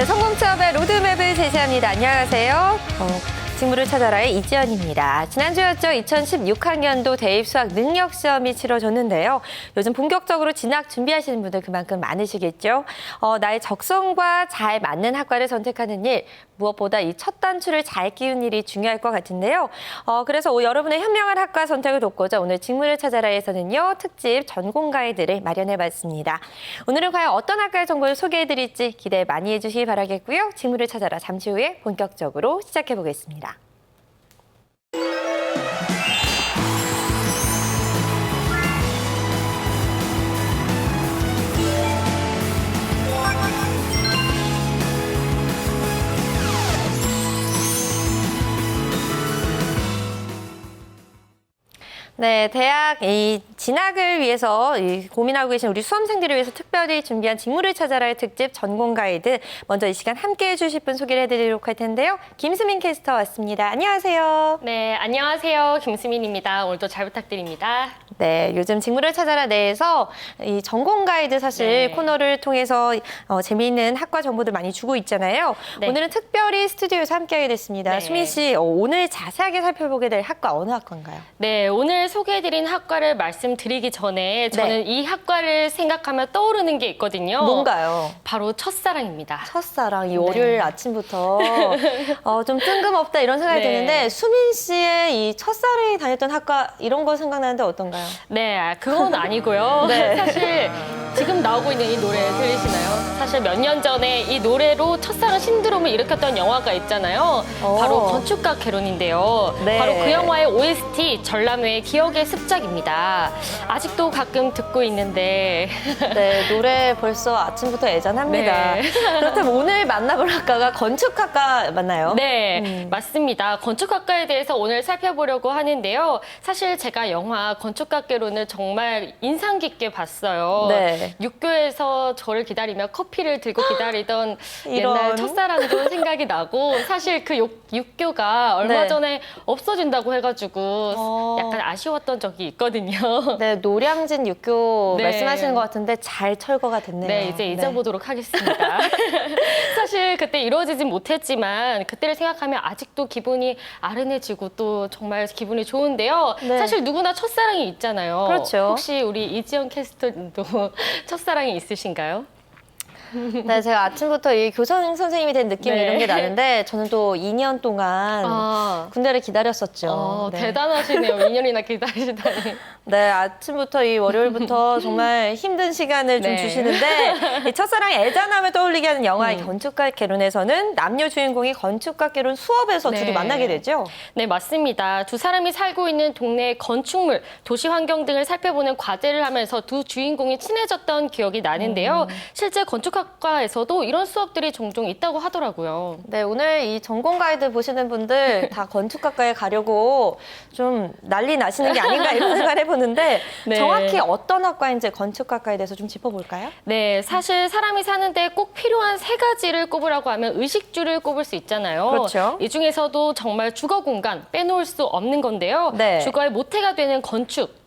네, 성공 취업의 로드맵을 제시합니다. 안녕하세요. 직무를 찾아라의 이지연입니다. 지난주였죠. 2016학년도 대입 수학 능력 시험이 치러졌는데요. 요즘 본격적으로 진학 준비하시는 분들 그만큼 많으시겠죠. 나의 적성과 잘 맞는 학과를 선택하는 일, 무엇보다 이 첫 단추를 잘 끼운 일이 중요할 것 같은데요. 그래서 여러분의 현명한 학과 선택을 돕고자 오늘 직무를 찾아라에서는요. 특집 전공 가이드를 마련해봤습니다. 오늘은 과연 어떤 학과의 정보를 소개해드릴지 기대 많이 해주시기 바라겠고요. 직무를 찾아라 잠시 후에 본격적으로 시작해보겠습니다. 네, 대학 진학을 위해서 고민하고 계신 우리 수험생들을 위해서 특별히 준비한 직무를 찾아라의 특집 전공 가이드. 먼저 이 시간 함께해 주실 분 소개를 해드리도록 할 텐데요. 김수민 캐스터 왔습니다. 안녕하세요. 네, 안녕하세요. 김수민입니다. 오늘도 잘 부탁드립니다. 네, 요즘 직무를 찾아라 내에서 이 전공 가이드 사실 코너를 통해서 재미있는 학과 정보들 많이 주고 있잖아요. 네. 오늘은 특별히 스튜디오에서 함께하게 됐습니다. 네. 수민 씨, 오늘 자세하게 살펴보게 될 학과 어느 학과인가요? 네, 오늘 소개해드린 학과를 말씀드리기 전에 저는 이 학과를 생각하면 떠오르는 게 있거든요. 뭔가요? 바로 첫사랑입니다. 첫사랑, 이 월요일 아침부터 좀 뜬금없다 이런 생각이 드는데 수민 씨의 이 첫사랑이 다녔던 학과 이런 거 생각나는데 어떤가요? 네, 그건 아니고요. 사실 지금 나오고 있는 이 노래 들리시나요? 사실 몇 년 전에 이 노래로 첫사랑 신드롬을 일으켰던 영화가 있잖아요. 바로 건축가 개론인데요. 네. 바로 그 영화의 OST 전람회의 기억의 습작입니다. 아직도 가끔 듣고 있는데 네, 노래 벌써 아침부터 애잔합니다. 네. 그렇다면 오늘 만나볼 학과가 건축학과 맞나요? 네, 맞습니다. 건축학과에 대해서 오늘 살펴보려고 하는데요. 사실 제가 영화 건축학개론을 정말 인상 깊게 봤어요. 네. 육교에서 저를 기다리며 커피를 들고 기다리던 이런. 옛날 첫사랑도 생각이 나고 사실 그 육교가 얼마 네. 전에 없어진다고 해가지고 약간 아쉬웠던 적이 있거든요. 네, 노량진 육교 네. 말씀하시는 것 같은데 잘 철거가 됐네요. 네, 이제 잊어보도록 하겠습니다. 사실 그때 이루어지진 못했지만 그때를 생각하면 아직도 기분이 아른해지고 또 정말 기분이 좋은데요. 네. 사실 누구나 첫사랑이 있잖아요. 그렇죠. 혹시 우리 이지연 캐스터도 첫사랑이 있으신가요? 네, 제가 아침부터 이 교장 선생님이 된 느낌 네. 이런 게 나는데 저는 또 2년 동안 군대를 기다렸었죠. 네. 대단하시네요. 2년이나 기다리시다니. 네, 아침부터 이 월요일부터 정말 힘든 시간을 좀 네. 주시는데 이 첫사랑의 애잔함을 떠올리게 하는 영화 이 건축가 개론에서는 남녀 주인공이 건축가 개론 수업에서 둘이 만나게 되죠. 네, 맞습니다. 두 사람이 살고 있는 동네의 건축물, 도시 환경 등을 살펴보는 과제를 하면서 두 주인공이 친해졌던 기억이 나는데요. 실제 건축학과에서도 이런 수업들이 종종 있다고 하더라고요. 네, 오늘 이 전공 가이드 보시는 분들 다 건축학과에 가려고 좀 난리 나시는 게 아닌가 이런 생각을 해보는데 네. 정확히 어떤 학과인지 건축학과에 대해서 좀 짚어볼까요? 네, 사실 사람이 사는데 꼭 필요한 세 가지를 꼽으라고 하면 의식주를 꼽을 수 있잖아요. 그렇죠. 이 중에서도 정말 주거 공간 빼놓을 수 없는 건데요. 네. 주거의 모태가 되는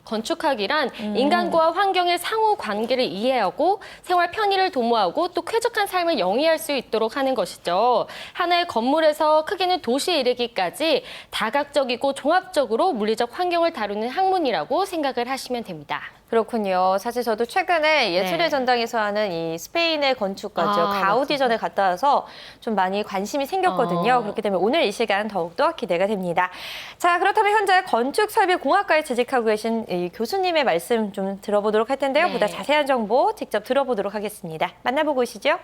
건축학이란 인간과 환경의 상호 관계를 이해하고 생활 편의를 도모하고 또 쾌적한 삶을 영위할 수 있도록 하는 것이죠. 하나의 건물에서 크게는 도시에 이르기까지 다각적이고 종합적으로 물리적 환경을 다루는 학문이라고 생각을 하시면 됩니다. 그렇군요. 사실 저도 최근에 예술의 전당에서 하는 이 스페인의 건축가죠. 가우디전에 갔다 와서 좀 많이 관심이 생겼거든요. 그렇기 때문에 오늘 이 시간 더욱더 기대가 됩니다. 자, 그렇다면 현재 건축설비공학과에 재직하고 계신 이 교수님의 말씀 좀 들어보도록 할 텐데요. 보다 자세한 정보 직접 들어보도록 하겠습니다. 만나보고 오시죠.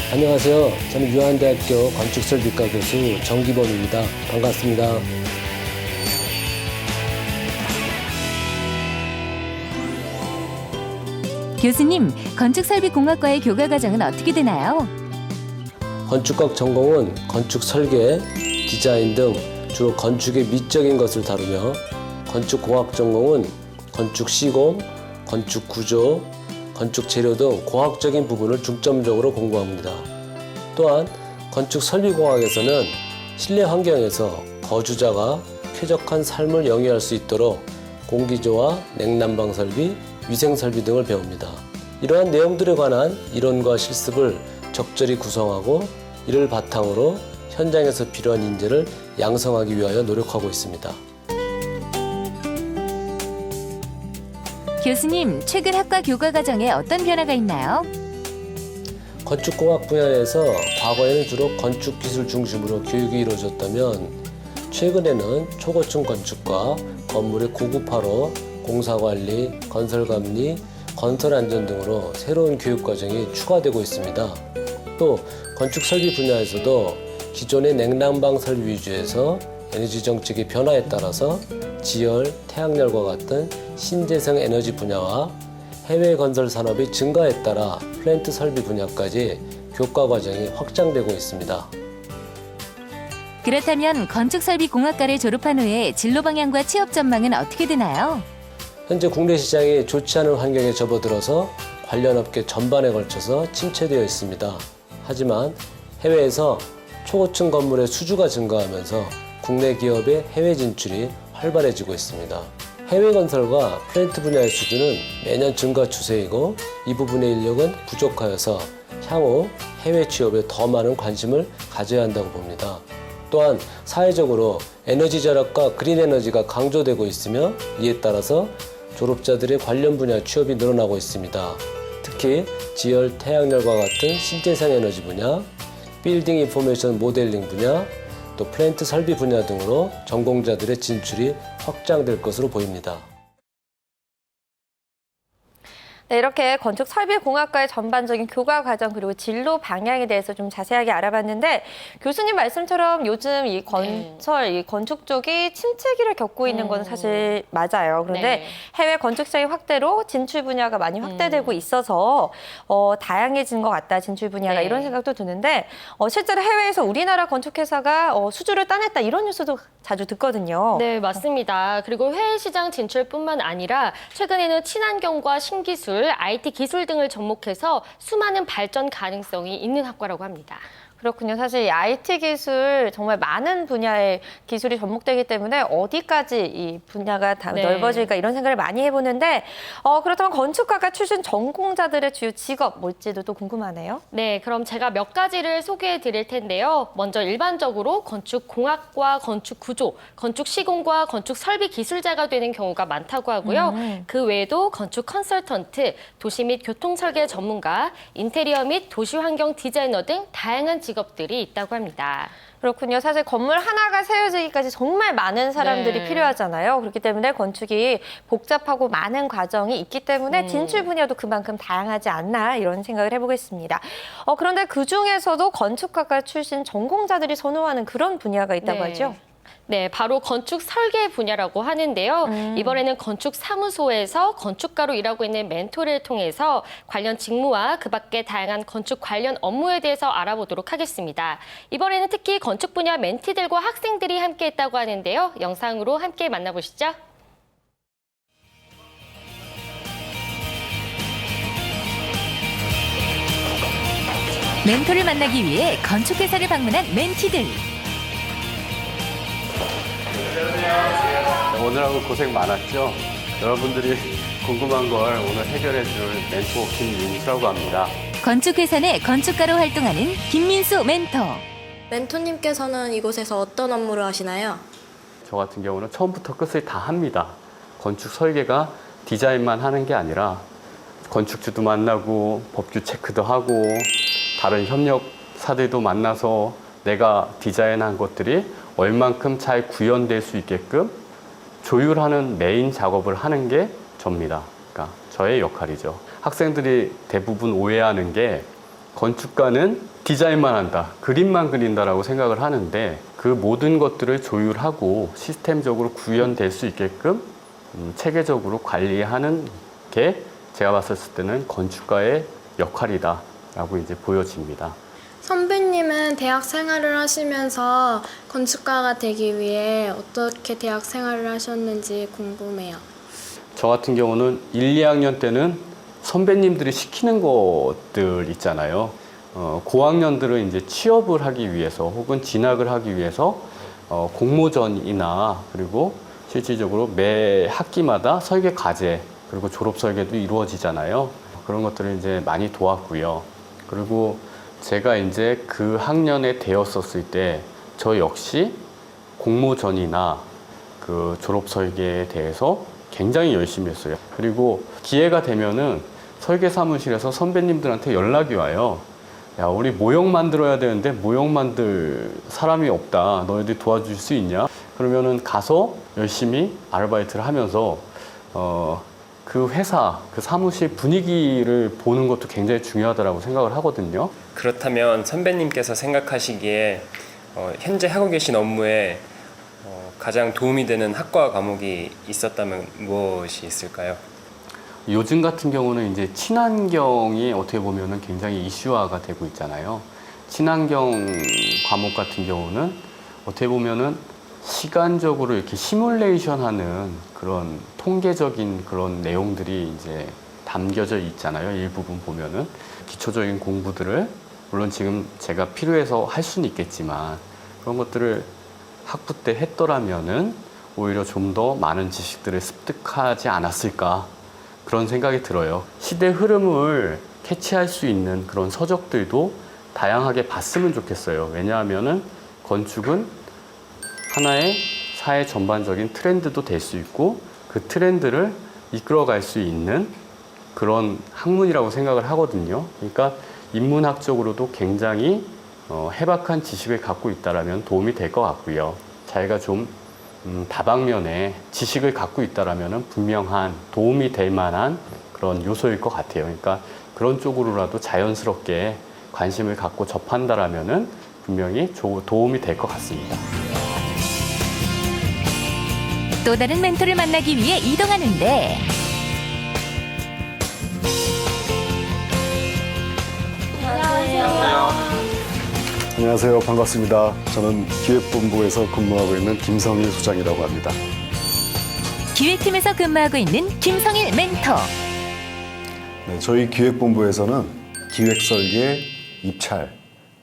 안녕하세요. 저는 유한대학교 건축설비과 교수 정기범입니다. 반갑습니다. 교수님, 건축설비공학과의 교과 과정은 어떻게 되나요? 건축학 전공은 건축 설계, 디자인 등 주로 건축의 미적인 것을 다루며 건축공학 전공은 건축 시공, 건축 구조, 건축 재료 등 공학적인 부분을 중점적으로 공부합니다. 또한 건축 설비공학에서는 실내 환경에서 거주자가 쾌적한 삶을 영위할 수 있도록 공기조와 냉난방 설비, 위생 설비 등을 배웁니다. 이러한 내용들에 관한 이론과 실습을 적절히 구성하고 이를 바탕으로 현장에서 필요한 인재를 양성하기 위하여 노력하고 있습니다. 교수님, 최근 학과 교과 과정에 어떤 변화가 있나요? 건축공학 분야에서 과거에는 주로 건축기술 중심으로 교육이 이루어졌다면 최근에는 초고층 건축과 건물의 고급화로 공사관리, 건설감리, 건설안전 등으로 새로운 교육과정이 추가되고 있습니다. 또 건축설비 분야에서도 기존의 냉난방 설비 위주에서 에너지 정책의 변화에 따라서 지열, 태양열과 같은 신재생 에너지 분야와 해외 건설 산업의 증가에 따라 플랜트 설비 분야까지 교과 과정이 확장되고 있습니다. 그렇다면 건축설비공학과를 졸업한 후에 진로 방향과 취업 전망은 어떻게 되나요? 현재 국내 시장이 좋지 않은 환경에 접어들어서 관련 업계 전반에 걸쳐서 침체되어 있습니다. 하지만 해외에서 초고층 건물의 수주가 증가하면서 국내 기업의 해외 진출이 활발해지고 있습니다. 해외 건설과 플랜트 분야의 수주는 매년 증가 추세이고 이 부분의 인력은 부족하여서 향후 해외 취업에 더 많은 관심을 가져야 한다고 봅니다. 또한 사회적으로 에너지 절약과 그린 에너지가 강조되고 있으며 이에 따라서 졸업자들의 관련 분야 취업이 늘어나고 있습니다. 특히 지열, 태양열과 같은 신재생 에너지 분야, 빌딩 인포메이션 모델링 분야, 또 플랜트 설비 분야 등으로 전공자들의 진출이 확장될 것으로 보입니다. 네, 이렇게 건축설비공학과의 전반적인 교과 과정 그리고 진로 방향에 대해서 좀 자세하게 알아봤는데 교수님 말씀처럼 요즘 이 이 건축 쪽이 침체기를 겪고 있는 건 사실 맞아요. 그런데 해외 건축 시장의 확대로 진출 분야가 많이 확대되고 있어서 다양해진 것 같다, 진출 분야가 이런 생각도 드는데 실제로 해외에서 우리나라 건축회사가 수주를 따냈다 이런 뉴스도 자주 듣거든요. 네, 맞습니다. 그리고 해외 시장 진출뿐만 아니라 최근에는 친환경과 신기술, IT 기술 등을 접목해서 수많은 발전 가능성이 있는 학과라고 합니다. 그렇군요. 사실 이 IT 기술 정말 많은 분야의 기술이 접목되기 때문에 어디까지 이 분야가 다 넓어질까 이런 생각을 많이 해보는데 그렇다면 건축학과 출신 전공자들의 주요 직업 뭘지도 또 궁금하네요. 네, 그럼 제가 몇 가지를 소개해 드릴 텐데요. 먼저 일반적으로 건축공학과 건축구조, 건축시공과 건축설비 기술자가 되는 경우가 많다고 하고요. 그 외에도 건축 컨설턴트, 도시 및 교통설계 전문가, 인테리어 및 도시환경 디자이너 등 다양한 직업들이 있다고 합니다. 그렇군요. 사실 건물 하나가 세워지기까지 정말 많은 사람들이 필요하잖아요. 그렇기 때문에 건축이 복잡하고 많은 과정이 있기 때문에 진출 분야도 그만큼 다양하지 않나 이런 생각을 해보겠습니다. 그런데 그중에서도 건축학과 출신 전공자들이 선호하는 그런 분야가 있다고 하죠? 네, 바로 건축 설계 분야라고 하는데요. 이번에는 건축 사무소에서 건축가로 일하고 있는 멘토를 통해서 관련 직무와 그 밖에 다양한 건축 관련 업무에 대해서 알아보도록 하겠습니다. 이번에는 특히 건축 분야 멘티들과 학생들이 함께했다고 하는데요. 영상으로 함께 만나보시죠. 멘토를 만나기 위해 건축회사를 방문한 멘티들. 오늘하고 고생 많았죠? 여러분들이 궁금한 걸 오늘 해결해 줄 멘토 김민수라고 합니다. 건축회사 내 건축가로 활동하는 김민수 멘토. 멘토님께서는 이곳에서 어떤 업무를 하시나요? 저 같은 경우는 처음부터 끝을 다 합니다. 건축 설계가 디자인만 하는 게 아니라 건축주도 만나고 법규 체크도 하고 다른 협력사들도 만나서 내가 디자인한 것들이 얼만큼 잘 구현될 수 있게끔 조율하는 메인 작업을 하는 게 접니다. 그러니까 저의 역할이죠. 학생들이 대부분 오해하는 게 건축가는 디자인만 한다, 그림만 그린다라고 생각을 하는데 그 모든 것들을 조율하고 시스템적으로 구현될 수 있게끔 체계적으로 관리하는 게 제가 봤을 때는 건축가의 역할이다라고 이제 보여집니다. 선배님은 대학 생활을 하시면서 건축가가 되기 위해 어떻게 대학 생활을 하셨는지 궁금해요. 저 같은 경우는 1, 2학년 때는 선배님들이 시키는 것들 있잖아요. 고학년들은 이제 취업을 하기 위해서 혹은 진학을 하기 위해서 공모전이나 그리고 실질적으로 매 학기마다 설계 과제 그리고 졸업 설계도 이루어지잖아요. 그런 것들을 이제 많이 도왔고요. 그리고 제가 이제 그 학년에 되었었을 때 저 역시 공모전이나 그 졸업 설계에 대해서 굉장히 열심히 했어요. 그리고 기회가 되면은 설계 사무실에서 선배님들한테 연락이 와요. 야, 우리 모형 만들어야 되는데 모형 만들 사람이 없다. 너희들 도와줄 수 있냐? 그러면은 가서 열심히 아르바이트를 하면서 그 회사, 그 사무실 분위기를 보는 것도 굉장히 중요하다고 생각을 하거든요. 그렇다면 선배님께서 생각하시기에 현재 하고 계신 업무에 가장 도움이 되는 학과 과목이 있었다면 무엇이 있을까요? 요즘 같은 경우는 이제 친환경이 어떻게 보면은 굉장히 이슈화가 되고 있잖아요. 친환경 과목 같은 경우는 어떻게 보면은 시간적으로 이렇게 시뮬레이션 하는 그런 통계적인 그런 내용들이 이제 담겨져 있잖아요. 일부분 보면은 기초적인 공부들을 물론 지금 제가 필요해서 할 수는 있겠지만 그런 것들을 학부 때 했더라면은 오히려 좀 더 많은 지식들을 습득하지 않았을까 그런 생각이 들어요. 시대 흐름을 캐치할 수 있는 그런 서적들도 다양하게 봤으면 좋겠어요. 왜냐하면은 건축은 하나의 사회 전반적인 트렌드도 될 수 있고 그 트렌드를 이끌어갈 수 있는 그런 학문이라고 생각을 하거든요. 그러니까 인문학적으로도 굉장히 해박한 지식을 갖고 있다라면 도움이 될 것 같고요. 자기가 좀 다방면의 지식을 갖고 있다라면 분명한 도움이 될 만한 그런 요소일 것 같아요. 그러니까 그런 쪽으로라도 자연스럽게 관심을 갖고 접한다라면 분명히 도움이 될 것 같습니다. 또 다른 멘토를 만나기 위해 이동하는데 안녕하세요. 반갑습니다. 저는 기획본부에서 근무하고 있는 김성일 소장이라고 합니다. 기획팀에서 근무하고 있는 김성일 멘토. 네, 저희 기획본부에서는 기획 설계, 입찰,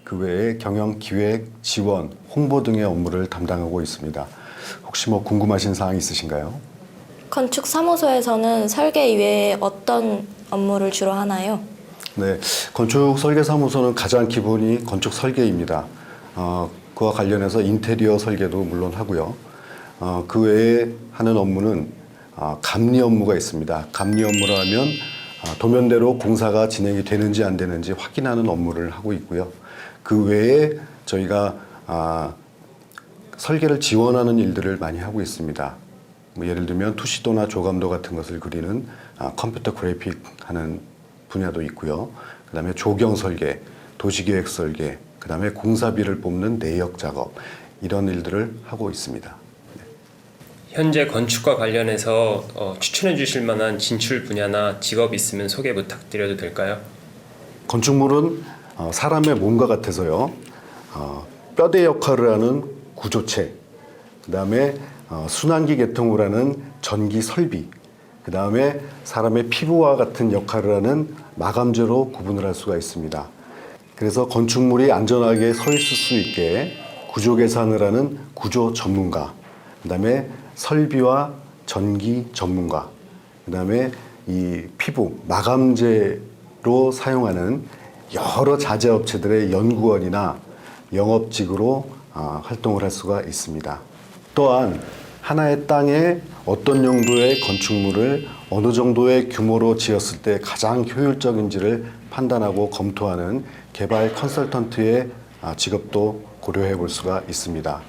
그 외에 경영 기획, 지원, 홍보 등의 업무를 담당하고 있습니다. 혹시 궁금하신 사항 있으신가요? 건축 사무소에서는 설계 이외에 어떤 업무를 주로 하나요? 네, 건축 설계 사무소는 가장 기본이 건축 설계입니다. 그와 관련해서 인테리어 설계도 물론 하고요. 그 외에 하는 업무는 감리 업무가 있습니다. 감리 업무라 하면 도면대로 공사가 진행이 되는지 안 되는지 확인하는 업무를 하고 있고요. 그 외에 저희가 설계를 지원하는 일들을 많이 하고 있습니다. 예를 들면 투시도나 조감도 같은 것을 그리는 컴퓨터 그래픽 하는 분야도 있고요. 그 다음에 조경 설계, 도시계획 설계, 그 다음에 공사비를 뽑는 내역 작업 이런 일들을 하고 있습니다. 현재 건축과 관련해서 추천해 주실 만한 진출 분야나 직업이 있으면 소개 부탁드려도 될까요? 건축물은 사람의 몸과 같아서요. 뼈대 역할을 하는 구조체, 그 다음에 순환기 계통을 하는 전기 설비, 그 다음에 사람의 피부와 같은 역할을 하는 마감재로 구분을 할 수가 있습니다. 그래서 건축물이 안전하게 서 있을 수 있게 구조 계산을 하는 구조 전문가, 그 다음에 설비와 전기 전문가, 그 다음에 이 피부, 마감재로 사용하는 여러 자재업체들의 연구원이나 영업직으로 활동을 할 수가 있습니다. 또한 하나의 땅에 어떤 용도의 건축물을 어느 정도의 규모로 지었을 때 가장 효율적인지를 판단하고 검토하는 개발 컨설턴트의 직업도 고려해 볼 수가 있습니다.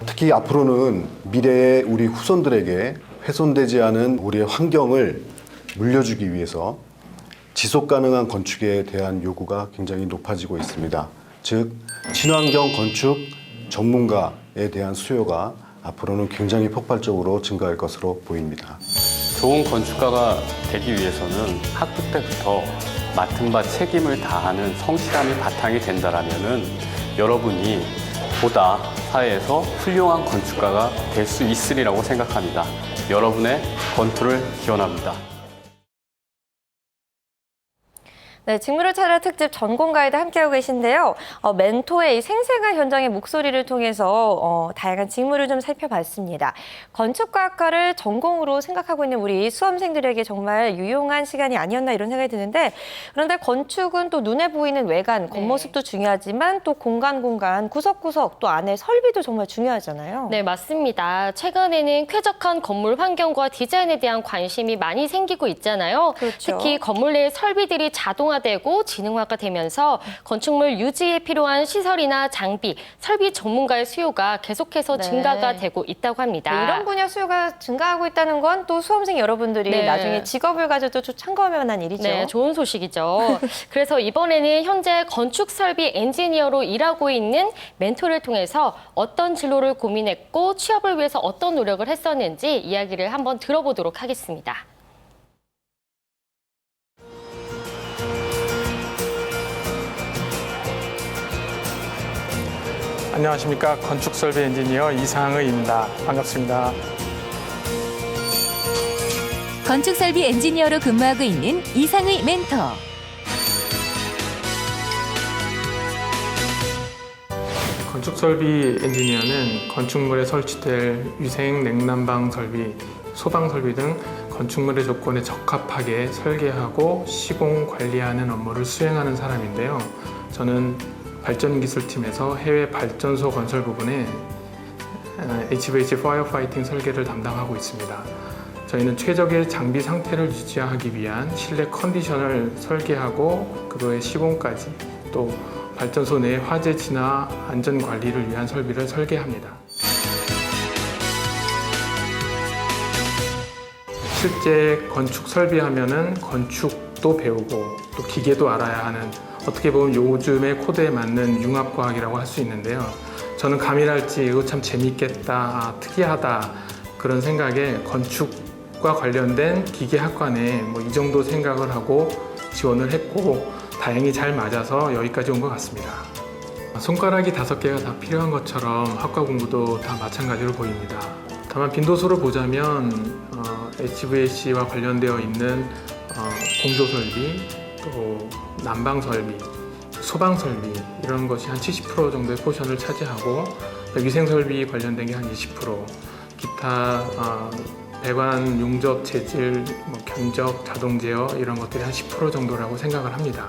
특히 앞으로는 미래의 우리 후손들에게 훼손되지 않은 우리의 환경을 물려주기 위해서 지속 가능한 건축에 대한 요구가 굉장히 높아지고 있습니다. 즉, 친환경 건축 전문가에 대한 수요가 앞으로는 굉장히 폭발적으로 증가할 것으로 보입니다. 좋은 건축가가 되기 위해서는 학부 때부터 맡은 바 책임을 다하는 성실함이 바탕이 된다라면은 여러분이 보다 사회에서 훌륭한 건축가가 될 수 있으리라고 생각합니다. 여러분의 건투를 기원합니다. 네, 직무를 찾아 특집 전공 가이드 함께하고 계신데요. 멘토의 이 생생한 현장의 목소리를 통해서 다양한 직무를 좀 살펴봤습니다. 건축과학과를 전공으로 생각하고 있는 우리 수험생들에게 정말 유용한 시간이 아니었나 이런 생각이 드는데, 그런데 건축은 또 눈에 보이는 외관, 겉모습도 중요하지만 또 공간, 구석구석 또 안에 설비도 정말 중요하잖아요. 네, 맞습니다. 최근에는 쾌적한 건물 환경과 디자인에 대한 관심이 많이 생기고 있잖아요. 그렇죠. 특히 건물 내 설비들이 자동화되고 지능화가 되면서 건축물 유지에 필요한 시설이나 장비, 설비 전문가의 수요가 계속해서 네. 증가가 되고 있다고 합니다. 네, 이런 분야 수요가 증가하고 있다는 건 또 수험생 여러분들이 네. 나중에 직업을 가져도 좀 참고할 만한 일이죠. 네, 좋은 소식이죠. 그래서 이번에는 현재 건축 설비 엔지니어로 일하고 있는 멘토를 통해서 어떤 진로를 고민했고 취업을 위해서 어떤 노력을 했었는지 이야기를 한번 들어보도록 하겠습니다. 안녕하십니까. 건축설비 엔지니어 이상의입니다. 반갑습니다. 건축설비 엔지니어로 근무하고 있는 이상의 멘토. 건축설비 엔지니어는 건축물에 설치될 위생, 냉난방 설비, 소방 설비 등 건축물의 조건에 적합하게 설계하고 시공 관리하는 업무를 수행하는 사람인데요. 저는 발전기술팀에서 해외 발전소 건설 부분에 HVAC 파이어파이팅 설계를 담당하고 있습니다. 저희는 최적의 장비 상태를 유지하기 위한 실내 컨디션을 설계하고 그거의 시공까지, 또 발전소 내 화재 진화 안전 관리를 위한 설비를 설계합니다. 실제 건축 설비하면은 건축도 배우고 또 기계도 알아야 하는, 어떻게 보면 요즘의 코드에 맞는 융합과학이라고 할 수 있는데요. 저는 감이랄지 이거 참 재밌겠다, 특이하다 그런 생각에 건축과 관련된 기계학과에 이 정도 생각을 하고 지원을 했고 다행히 잘 맞아서 여기까지 온 것 같습니다. 손가락이 5개가 다 필요한 것처럼 학과 공부도 다 마찬가지로 보입니다. 다만 빈도수를 보자면 HVAC와 관련되어 있는 공조 설비, 또 난방 설비, 소방 설비 이런 것이 한 70% 정도의 포션을 차지하고 위생 설비 관련된 게 한 20%, 기타 배관 용접 재질, 견적, 자동 제어 이런 것들이 한 10% 정도라고 생각을 합니다.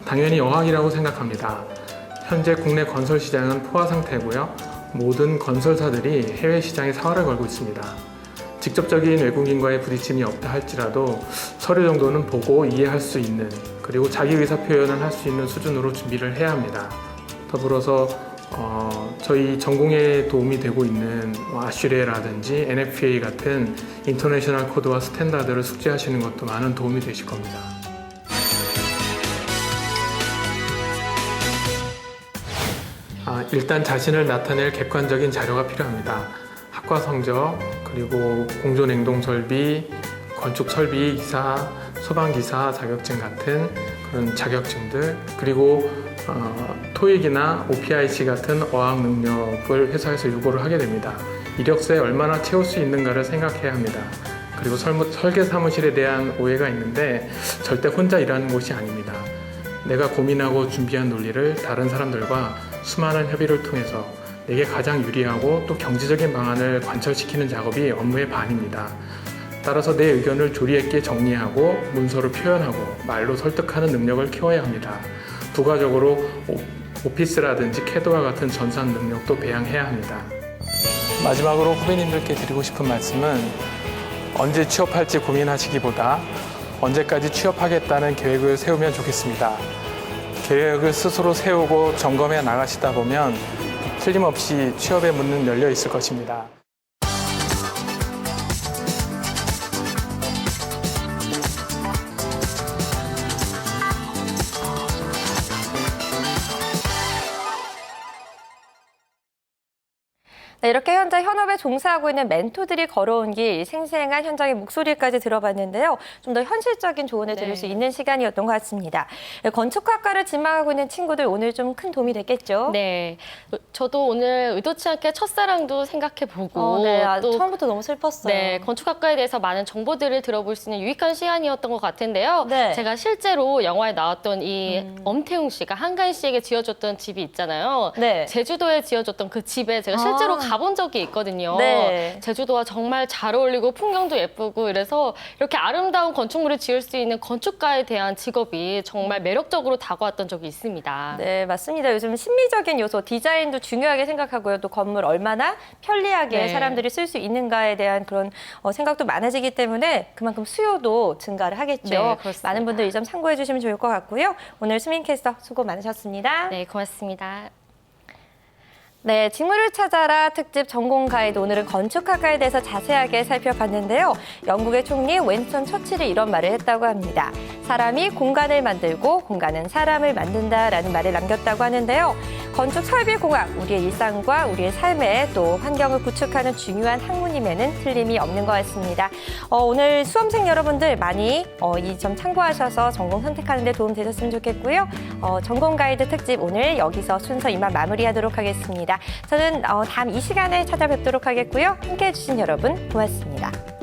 당연히 어학이라고 생각합니다. 현재 국내 건설 시장은 포화 상태고요. 모든 건설사들이 해외 시장에 사활을 걸고 있습니다. 직접적인 외국인과의 부딪힘이 없다 할지라도 서류 정도는 보고 이해할 수 있는, 그리고 자기 의사 표현을 할 수 있는 수준으로 준비를 해야 합니다. 더불어서 저희 전공에 도움이 되고 있는 아슈레라든지 NFPA 같은 인터내셔널 코드와 스탠다드를 숙지하시는 것도 많은 도움이 되실 겁니다. 일단 자신을 나타낼 객관적인 자료가 필요합니다. 학과 성적, 그리고 공조 냉동 설비, 건축 설비 기사, 소방 기사 자격증 같은 그런 자격증들, 그리고 토익이나 OPIC 같은 어학 능력을 회사에서 요구를 하게 됩니다. 이력서에 얼마나 채울 수 있는가를 생각해야 합니다. 그리고 설계 사무실에 대한 오해가 있는데 절대 혼자 일하는 곳이 아닙니다. 내가 고민하고 준비한 논리를 다른 사람들과 수많은 협의를 통해서 내게 가장 유리하고 또 경제적인 방안을 관철시키는 작업이 업무의 반입니다. 따라서 내 의견을 조리 있게 정리하고 문서로 표현하고 말로 설득하는 능력을 키워야 합니다. 부가적으로 오피스라든지 캐드와 같은 전산 능력도 배양해야 합니다. 마지막으로 후배님들께 드리고 싶은 말씀은 언제 취업할지 고민하시기보다 언제까지 취업하겠다는 계획을 세우면 좋겠습니다. 계획을 스스로 세우고 점검해 나가시다 보면 틀림없이 취업의 문은 열려 있을 것입니다. 네, 이렇게 현재 현업에 종사하고 있는 멘토들이 걸어온 길, 생생한 현장의 목소리까지 들어봤는데요. 좀 더 현실적인 조언을 들을 수 있는 시간이었던 것 같습니다. 건축학과를 지망하고 있는 친구들 오늘 좀 큰 도움이 됐겠죠? 네, 저도 오늘 의도치 않게 첫사랑도 생각해보고 네, 또 처음부터 너무 슬펐어요. 네, 건축학과에 대해서 많은 정보들을 들어볼 수 있는 유익한 시간이었던 것 같은데요. 네. 제가 실제로 영화에 나왔던 이 엄태웅 씨가 한가인 씨에게 지어줬던 집이 있잖아요. 네. 제주도에 지어줬던 그 집에 제가 실제로 가본 적이 있거든요. 네. 제주도와 정말 잘 어울리고 풍경도 예쁘고 이래서 이렇게 아름다운 건축물을 지을 수 있는 건축가에 대한 직업이 정말 매력적으로 다가왔던 적이 있습니다. 네, 맞습니다. 요즘 심미적인 요소, 디자인도 중요하게 생각하고요. 또 건물 얼마나 편리하게 네. 사람들이 쓸 수 있는가에 대한 그런 생각도 많아지기 때문에 그만큼 수요도 증가를 하겠죠. 네, 그렇습니다. 많은 분들 이 점 참고해 주시면 좋을 것 같고요. 오늘 수민 캐스터 수고 많으셨습니다. 네, 고맙습니다. 네, 직무를 찾아라 특집 전공 가이드 오늘은 건축학과에 대해서 자세하게 살펴봤는데요. 영국의 총리 윈스턴 처칠이 이런 말을 했다고 합니다. 사람이 공간을 만들고 공간은 사람을 만든다라는 말을 남겼다고 하는데요. 건축 설비 공학, 우리의 일상과 우리의 삶에 또 환경을 구축하는 중요한 학문임에는 틀림이 없는 것 같습니다. 오늘 수험생 여러분들 많이 이 점 참고하셔서 전공 선택하는 데 도움 되셨으면 좋겠고요. 전공 가이드 특집 오늘 여기서 순서 이만 마무리하도록 하겠습니다. 저는 다음 이 시간에 찾아뵙도록 하겠고요. 함께해 주신 여러분 고맙습니다.